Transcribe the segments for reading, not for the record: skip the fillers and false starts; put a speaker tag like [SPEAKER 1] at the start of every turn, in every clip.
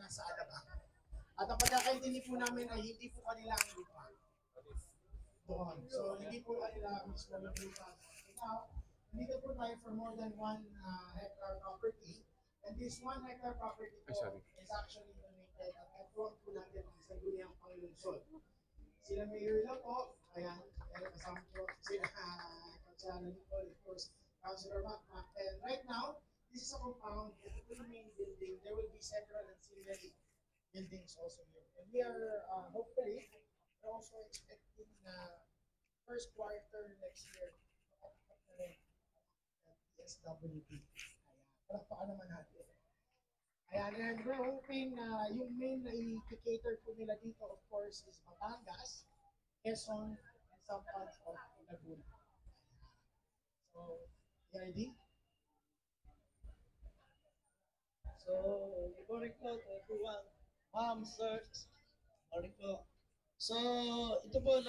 [SPEAKER 1] nasa Alabang. At ang pagkakaintindi po namin ay hindi po kanila ang lupa doon. So, hindi po kanila mismo yung lupa. Now, nandito po tayo for more than 1 hectare property. And this 1 hectare property po is actually donated at nag-front po natin ang Sangguniang Panglungsod. Sila Mayor lang po, ayan, kasama po sila Councilor Nicole, of course, Councilor Macmac. And right now, this is a compound, ito po yung main building. There will be several ancillary buildings also here. And we are, hopefully, we're also expecting first quarter next year, PSWP. Ayan, palakpakan naman natin. Ayan, and we're hoping na yung main na i-cater po nila dito, of course, is Batangas, Quezon, and some parts of Laguna. So, you ready?
[SPEAKER 2] So, good morning po to everyone. Ma'am, sir, morning po. So, ito po,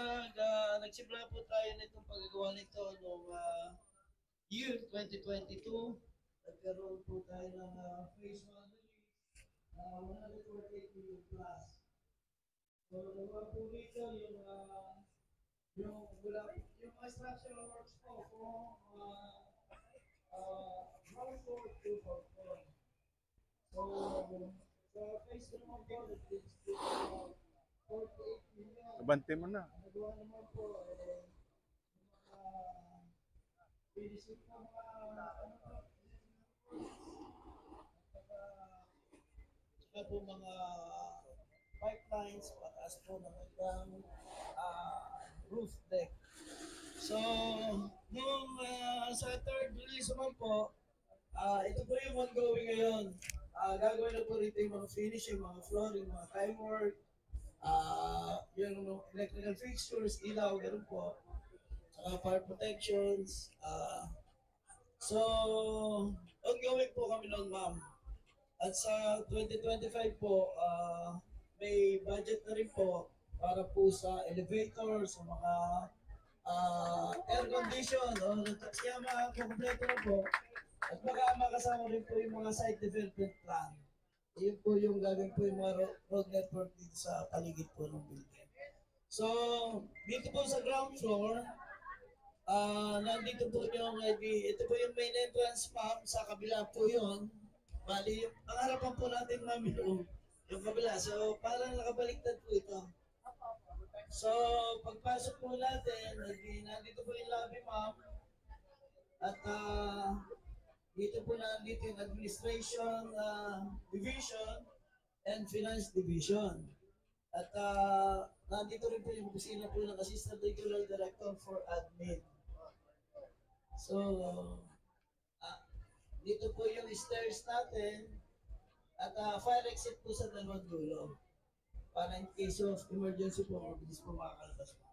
[SPEAKER 2] nagsimula po tayo nitong paggagawa nito noong year 2022. Nagkaroon po tayo ng phase 1 release, 148 million plus. So, nagawa po dito yung mga structural works po kung ground floor to fourth floor. So, phase 1 naman po, nag-reach to 48 million.
[SPEAKER 3] Abante mo na.
[SPEAKER 2] Nagawa naman po, finishing po po mga pipelines, pataas po ng hanggang roof deck. So, nung sa third release naman po, ito po yung ongoing ngayon. Gagawin na po rito yung mga finishing, mga flooring, mga time work, yung electrical fixtures, ilaw, gano'n po. Saka fire protections. So, ongoing po kami noon, ma'am. At sa 2025 po, may budget na rin po para po sa elevator, sa mga air condition, kaya makakompleto na po. At makasama rin po yung mga site development plan. Yun po yung gagawin po yung mga road network dito sa paligid po ng building. So, dito po sa ground floor, nandito po yung, ito po yung main entrance, ma'am, sa kabila po yun. Bali, ang harapan po natin, ma'am, yung kabila. So, parang nakabaliktad po ito. So, pagpasok po natin, nandito po yung lobby, ma'am. At dito po nandito yung administration division and finance division. At nandito rin po yung opisina po ng Assistant Regional Director for Admin. So, dito po yung stairs natin at fire exit po sa dalawang dulo. Para in case of emergency po, mabilis po makakalabas po.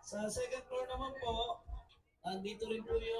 [SPEAKER 2] Sa second floor naman po, nandito rin po yung